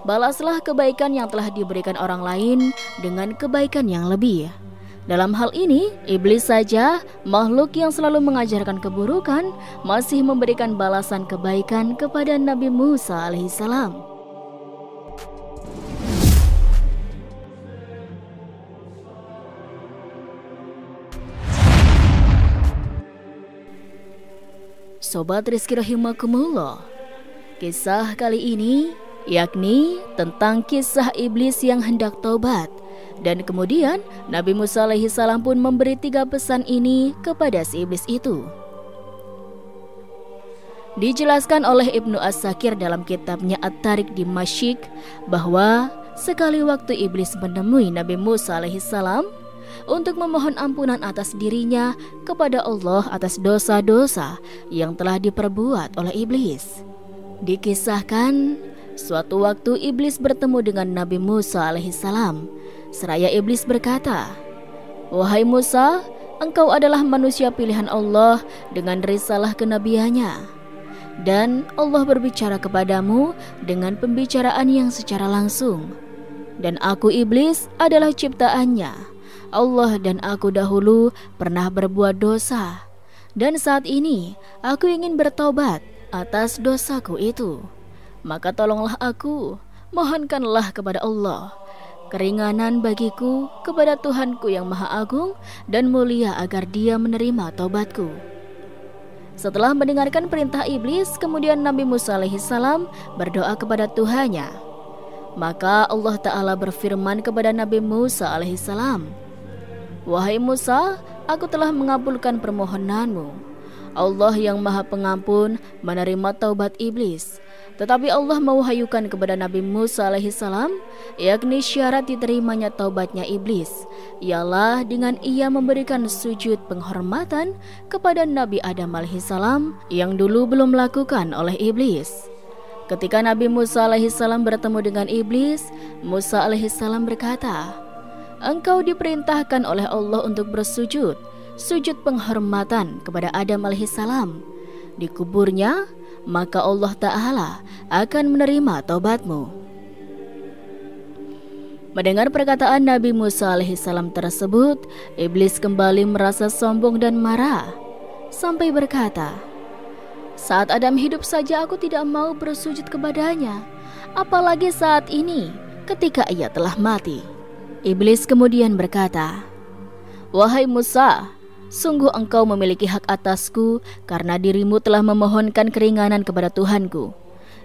balaslah kebaikan yang telah diberikan orang lain dengan kebaikan yang lebih. Dalam hal ini, iblis saja, makhluk yang selalu mengajarkan keburukan, masih memberikan balasan kebaikan kepada Nabi Musa alaihissalam. Sobat Rizky rahimakumullah, kisah kali ini yakni tentang kisah iblis yang hendak taubat. Dan kemudian Nabi Musa alaihissalam pun memberi 3 pesan ini kepada si iblis itu. Dijelaskan oleh Ibnu As-Sakir dalam kitabnya At-Tariq di Masyik bahwa sekali waktu iblis menemui Nabi Musa alaihissalam untuk memohon ampunan atas dirinya kepada Allah atas dosa-dosa yang telah diperbuat oleh iblis. Dikisahkan, suatu waktu iblis bertemu dengan Nabi Musa alaihissalam. Seraya iblis berkata, "Wahai Musa, engkau adalah manusia pilihan Allah dengan risalah kenabiannya. Dan Allah berbicara kepadamu dengan pembicaraan yang secara langsung. Dan aku iblis adalah ciptaannya. Allah dan aku dahulu pernah berbuat dosa. Dan saat ini aku ingin bertobat atas dosaku itu. Maka tolonglah aku, mohonkanlah kepada Allah keringanan bagiku kepada Tuhanku yang Maha Agung dan mulia agar Dia menerima taubatku." Setelah mendengarkan perintah iblis, kemudian Nabi Musa alaihissalam berdoa kepada Tuhannya. Maka Allah Ta'ala berfirman kepada Nabi Musa alaihissalam, "Wahai Musa, aku telah mengabulkan permohonanmu. Allah yang Maha Pengampun menerima taubat iblis." Tetapi Allah mewahyukan kepada Nabi Musa alaihissalam, yakni syarat diterimanya taubatnya iblis ialah dengan ia memberikan sujud penghormatan kepada Nabi Adam alaihissalam yang dulu belum melakukan oleh iblis. Ketika Nabi Musa alaihissalam bertemu dengan iblis, Musa alaihissalam berkata, "Engkau diperintahkan oleh Allah untuk bersujud, sujud penghormatan kepada Adam alaihissalam. Di kuburnya, maka Allah Ta'ala akan menerima taubatmu." Mendengar perkataan Nabi Musa alaihissalam tersebut, iblis kembali merasa sombong dan marah sampai berkata, "Saat Adam hidup saja aku tidak mau bersujud kepadanya, apalagi saat ini ketika ia telah mati." Iblis kemudian berkata, "Wahai Musa, sungguh engkau memiliki hak atasku karena dirimu telah memohonkan keringanan kepada Tuhanku.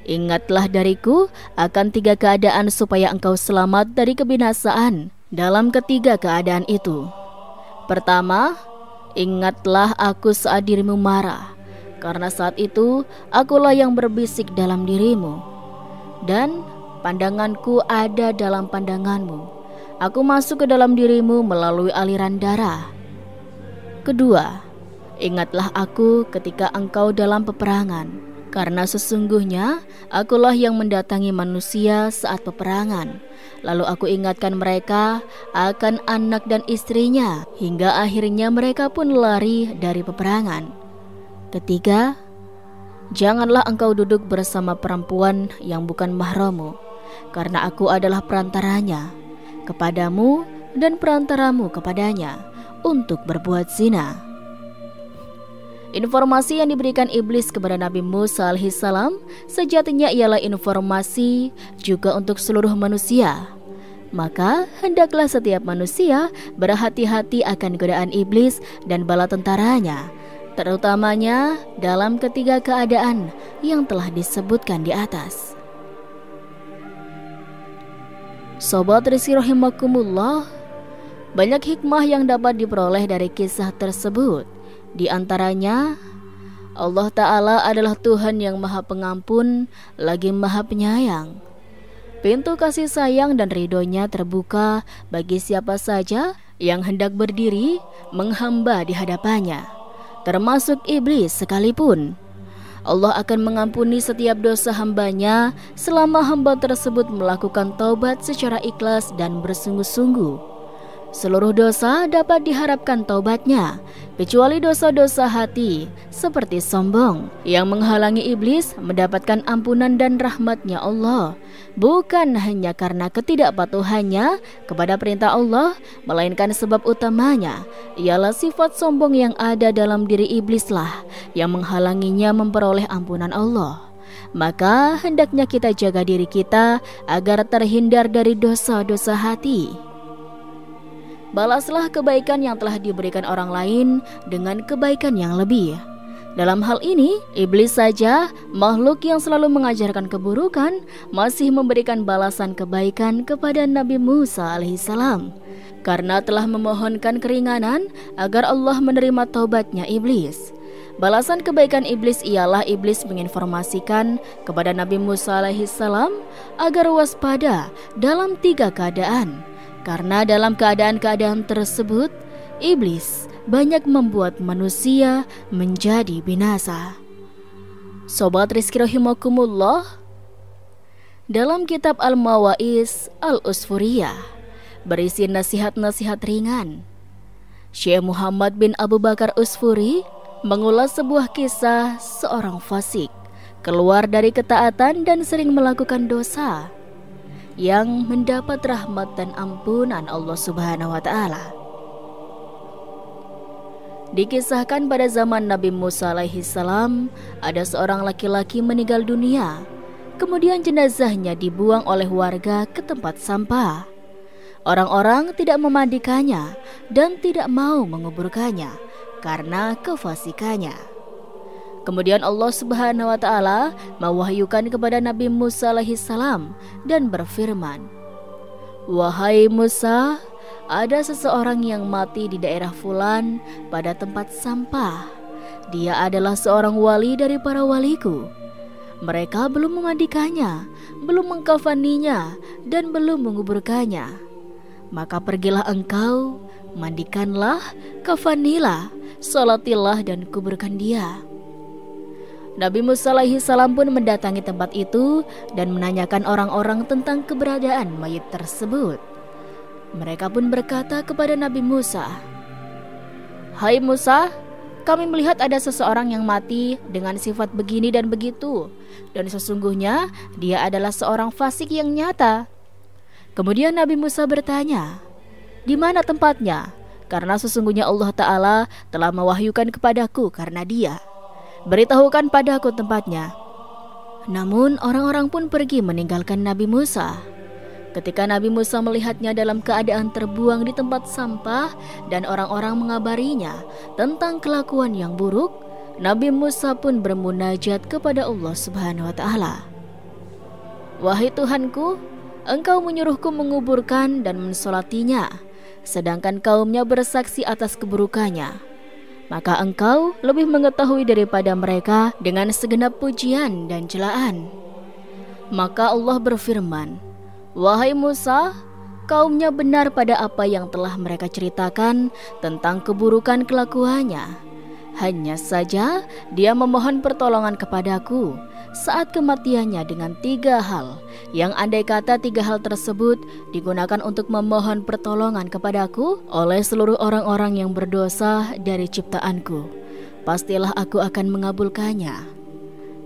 Ingatlah dariku akan 3 keadaan supaya engkau selamat dari kebinasaan dalam ketiga keadaan itu. Pertama, ingatlah aku saat dirimu marah, karena saat itu akulah yang berbisik dalam dirimu. Dan pandanganku ada dalam pandanganmu. Aku masuk ke dalam dirimu melalui aliran darah. Kedua, ingatlah aku ketika engkau dalam peperangan, karena sesungguhnya akulah yang mendatangi manusia saat peperangan. Lalu aku ingatkan mereka akan anak dan istrinya, hingga akhirnya mereka pun lari dari peperangan. Ketiga, janganlah engkau duduk bersama perempuan yang bukan mahrammu, karena aku adalah perantaranya kepadamu dan perantaramu kepadanya untuk berbuat zina." Informasi yang diberikan iblis kepada Nabi Musa alaihissalam sejatinya ialah informasi juga untuk seluruh manusia. Maka hendaklah setiap manusia berhati-hati akan godaan iblis dan bala tentaranya, terutamanya dalam ketiga keadaan yang telah disebutkan di atas. Sobat Rizky rahimakumullah, banyak hikmah yang dapat diperoleh dari kisah tersebut. Di antaranya, Allah Ta'ala adalah Tuhan yang Maha Pengampun lagi Maha Penyayang. Pintu kasih sayang dan ridhonya terbuka bagi siapa saja yang hendak berdiri menghamba di hadapannya, termasuk iblis sekalipun. Allah akan mengampuni setiap dosa hambanya selama hamba tersebut melakukan taubat secara ikhlas dan bersungguh-sungguh. Seluruh dosa dapat diharapkan taubatnya, kecuali dosa-dosa hati seperti sombong yang menghalangi iblis mendapatkan ampunan dan rahmat-Nya Allah. Bukan hanya karena ketidakpatuhannya kepada perintah Allah, melainkan sebab utamanya ialah sifat sombong yang ada dalam diri iblislah yang menghalanginya memperoleh ampunan Allah. Maka hendaknya kita jaga diri kita agar terhindar dari dosa-dosa hati. Balaslah kebaikan yang telah diberikan orang lain dengan kebaikan yang lebih. Dalam hal ini, iblis saja, makhluk yang selalu mengajarkan keburukan, masih memberikan balasan kebaikan kepada Nabi Musa alaihissalam, karena telah memohonkan keringanan agar Allah menerima taubatnya iblis. Balasan kebaikan iblis ialah iblis menginformasikan kepada Nabi Musa alaihissalam agar waspada dalam 3 keadaan. Karena dalam keadaan-keadaan tersebut, iblis banyak membuat manusia menjadi binasa. Sobat Rizki rahimakumullah, dalam kitab Al-Mawaiz Al-Usfuriyah berisi nasihat-nasihat ringan. Syekh Muhammad bin Abu Bakar Usfuri mengulas sebuah kisah seorang fasik keluar dari ketaatan dan sering melakukan dosa yang mendapat rahmat dan ampunan Allah Subhanahu wa Ta'ala. Dikisahkan pada zaman Nabi Musa alaihissalam, ada seorang laki-laki meninggal dunia. Kemudian jenazahnya dibuang oleh warga ke tempat sampah. Orang-orang tidak memandikannya dan tidak mau menguburkannya karena kefasikannya. Kemudian Allah Subhanahu wa Ta'ala mewahyukan kepada Nabi Musa alaihissalam dan berfirman, "Wahai Musa, ada seseorang yang mati di daerah Fulan pada tempat sampah. Dia adalah seorang wali dari para waliku. Mereka belum memandikannya, belum mengkafaninya, dan belum menguburkannya. Maka pergilah engkau, mandikanlah, kafanilah, salatilah dan kuburkan dia." Nabi Musa alaihissalam pun mendatangi tempat itu dan menanyakan orang-orang tentang keberadaan mayit tersebut. Mereka pun berkata kepada Nabi Musa, "Hai Musa, kami melihat ada seseorang yang mati dengan sifat begini dan begitu, dan sesungguhnya dia adalah seorang fasik yang nyata." Kemudian Nabi Musa bertanya, "Di mana tempatnya? Karena sesungguhnya Allah Ta'ala telah mewahyukan kepadaku karena dia. Beritahukan padaku tempatnya." Namun orang-orang pun pergi meninggalkan Nabi Musa. Ketika Nabi Musa melihatnya dalam keadaan terbuang di tempat sampah dan orang-orang mengabarinya tentang kelakuan yang buruk, Nabi Musa pun bermunajat kepada Allah Subhanahu wa Ta'ala. "Wahai Tuhanku, Engkau menyuruhku menguburkan dan mensolatinya, sedangkan kaumnya bersaksi atas keburukannya. Maka engkau lebih mengetahui daripada mereka dengan segenap pujian dan celaan." Maka Allah berfirman, "Wahai Musa, kaumnya benar pada apa yang telah mereka ceritakan tentang keburukan kelakuannya. Hanya saja dia memohon pertolongan kepadaku saat kematiannya dengan 3 hal, yang andai kata 3 hal tersebut digunakan untuk memohon pertolongan kepadaku oleh seluruh orang-orang yang berdosa dari ciptaanku, pastilah aku akan mengabulkannya.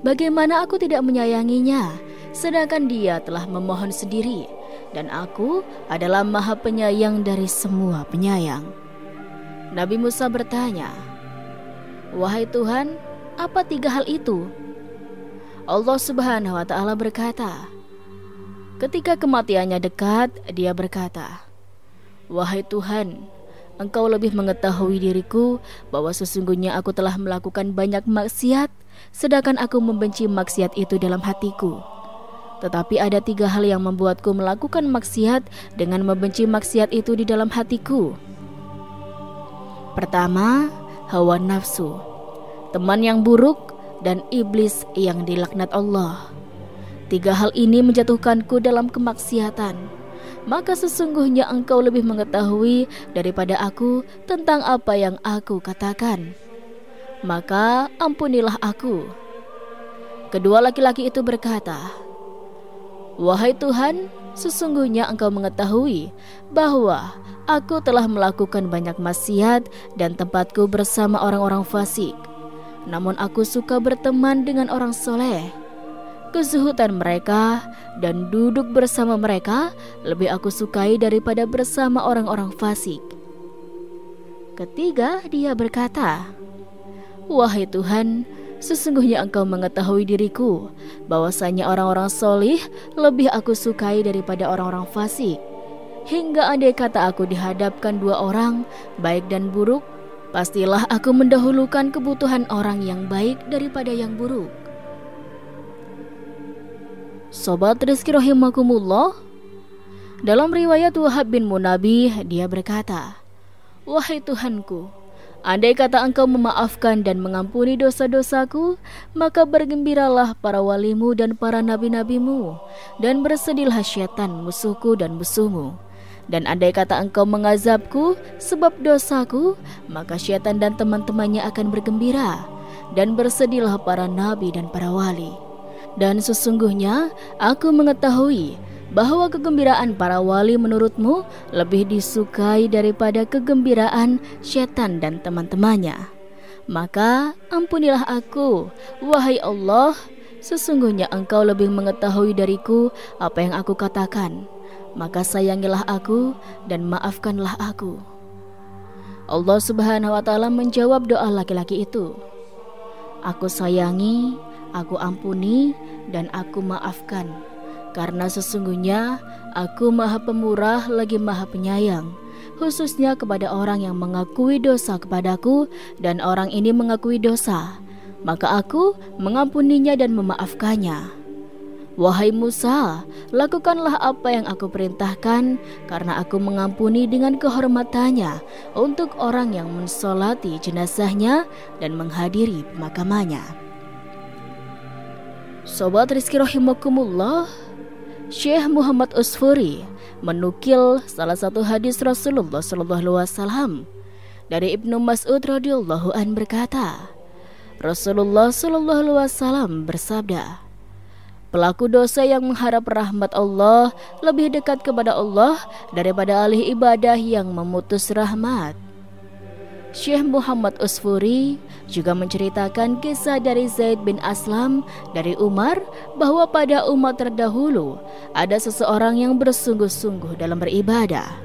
Bagaimana aku tidak menyayanginya, sedangkan dia telah memohon sendiri, dan aku adalah Maha Penyayang dari semua penyayang." Nabi Musa bertanya, "Wahai Tuhan, apa 3 hal itu?" Allah Subhanahu wa Ta'ala berkata, ketika kematiannya dekat, dia berkata, "Wahai Tuhan, Engkau lebih mengetahui diriku bahwa sesungguhnya aku telah melakukan banyak maksiat, sedangkan aku membenci maksiat itu dalam hatiku. Tetapi ada 3 hal yang membuatku melakukan maksiat dengan membenci maksiat itu di dalam hatiku. Pertama, hawa nafsu, teman yang buruk, dan iblis yang dilaknat Allah. 3 hal ini menjatuhkanku dalam kemaksiatan. Maka sesungguhnya Engkau lebih mengetahui daripada aku tentang apa yang aku katakan. Maka ampunilah aku." Kedua laki-laki itu berkata, "Wahai Tuhan, sesungguhnya engkau mengetahui bahwa aku telah melakukan banyak maksiat dan tempatku bersama orang-orang fasik. Namun aku suka berteman dengan orang soleh. Kezuhudan mereka dan duduk bersama mereka lebih aku sukai daripada bersama orang-orang fasik. Ketiga, dia berkata, wahai Tuhan, sesungguhnya engkau mengetahui diriku bahwasanya orang-orang solih lebih aku sukai daripada orang-orang fasik. Hingga andai kata aku dihadapkan dua orang, baik dan buruk, pastilah aku mendahulukan kebutuhan orang yang baik daripada yang buruk. Sobat Rizki rahimakumullah, dalam riwayat Wahab bin Munabih, dia berkata, wahai Tuhanku, andai kata engkau memaafkan dan mengampuni dosa-dosaku, maka bergembiralah para walimu dan para nabi-nabimu, dan bersedihlah syaitan musuhku dan musuhmu. Dan andai kata engkau mengazabku sebab dosaku, maka syaitan dan teman-temannya akan bergembira, dan bersedihlah para nabi dan para wali. Dan sesungguhnya aku mengetahui bahwa kegembiraan para wali menurutmu lebih disukai daripada kegembiraan syaitan dan teman-temannya. Maka ampunilah aku, wahai Allah, sesungguhnya engkau lebih mengetahui dariku apa yang aku katakan. Maka sayangilah aku dan maafkanlah aku. Allah Subhanahu wa ta'ala menjawab doa laki-laki itu. Aku sayangi, aku ampuni, dan aku maafkan. Karena sesungguhnya aku Maha Pemurah lagi Maha Penyayang, khususnya kepada orang yang mengakui dosa kepadaku dan orang ini mengakui dosa, maka aku mengampuninya dan memaafkannya. Wahai Musa, lakukanlah apa yang aku perintahkan, karena aku mengampuni dengan kehormatannya untuk orang yang mensolati jenazahnya dan menghadiri pemakamannya. Sobat Rizki rahimakumullah, Syekh Muhammad Usfuri menukil salah satu hadis Rasulullah SAW dari Ibnu Mas'ud radhiyallahu an berkata, Rasulullah SAW bersabda, pelaku dosa yang mengharap rahmat Allah lebih dekat kepada Allah daripada ahli ibadah yang memutus rahmat. Syekh Muhammad Usfuri juga menceritakan kisah dari Zaid bin Aslam dari Umar bahwa pada umat terdahulu ada seseorang yang bersungguh-sungguh dalam beribadah.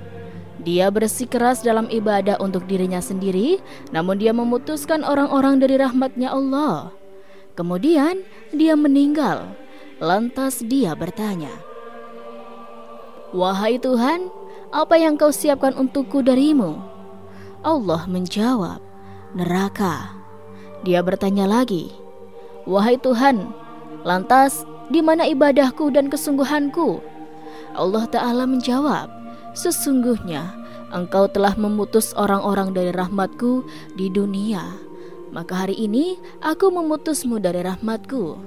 Dia bersikeras dalam ibadah untuk dirinya sendiri, namun dia memutuskan orang-orang dari rahmatnya Allah. Kemudian dia meninggal. Lantas dia bertanya, wahai Tuhan, apa yang kau siapkan untukku darimu? Allah menjawab, neraka. Dia bertanya lagi, wahai Tuhan, lantas di mana ibadahku dan kesungguhanku? Allah Ta'ala menjawab, sesungguhnya engkau telah memutus orang-orang dari rahmatku di dunia, maka hari ini aku memutusmu dari rahmatku.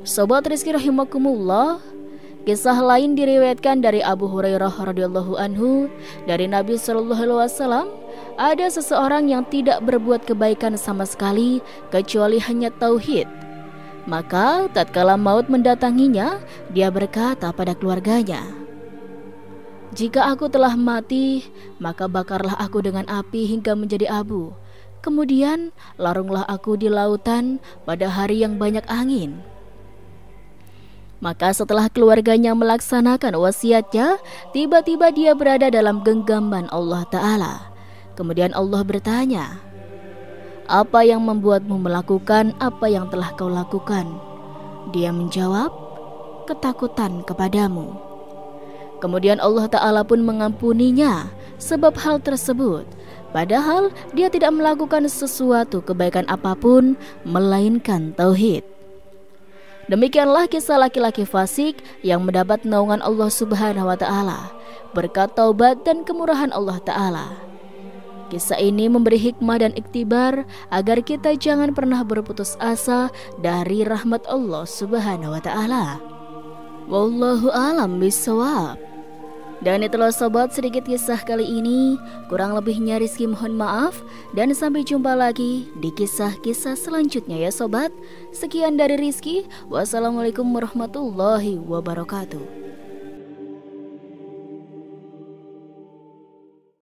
Sobat Rizki rahimakumullah, kisah lain diriwayatkan dari Abu Hurairah radhiyallahu anhu dari Nabi SAW. Ada seseorang yang tidak berbuat kebaikan sama sekali kecuali hanya tauhid. Maka tatkala maut mendatanginya, dia berkata pada keluarganya, jika aku telah mati, maka bakarlah aku dengan api hingga menjadi abu. Kemudian larunglah aku di lautan pada hari yang banyak angin. Maka setelah keluarganya melaksanakan wasiatnya, tiba-tiba dia berada dalam genggaman Allah Ta'ala. Kemudian Allah bertanya, apa yang membuatmu melakukan apa yang telah kau lakukan? Dia menjawab, ketakutan kepadamu. Kemudian Allah Ta'ala pun mengampuninya sebab hal tersebut, padahal dia tidak melakukan sesuatu kebaikan apapun melainkan tauhid. Demikianlah kisah laki-laki fasik yang mendapat naungan Allah Subhanahu wa Ta'ala berkat taubat dan kemurahan Allah Ta'ala. Kisah ini memberi hikmah dan iktibar agar kita jangan pernah berputus asa dari rahmat Allah Subhanahu wa Ta'ala. Wallahu a'lam bishawab. Dan itulah sobat sedikit kisah kali ini. Kurang lebihnya Rizki mohon maaf. Dan sampai jumpa lagi di kisah-kisah selanjutnya ya sobat. Sekian dari Rizki. Wassalamualaikum warahmatullahi wabarakatuh.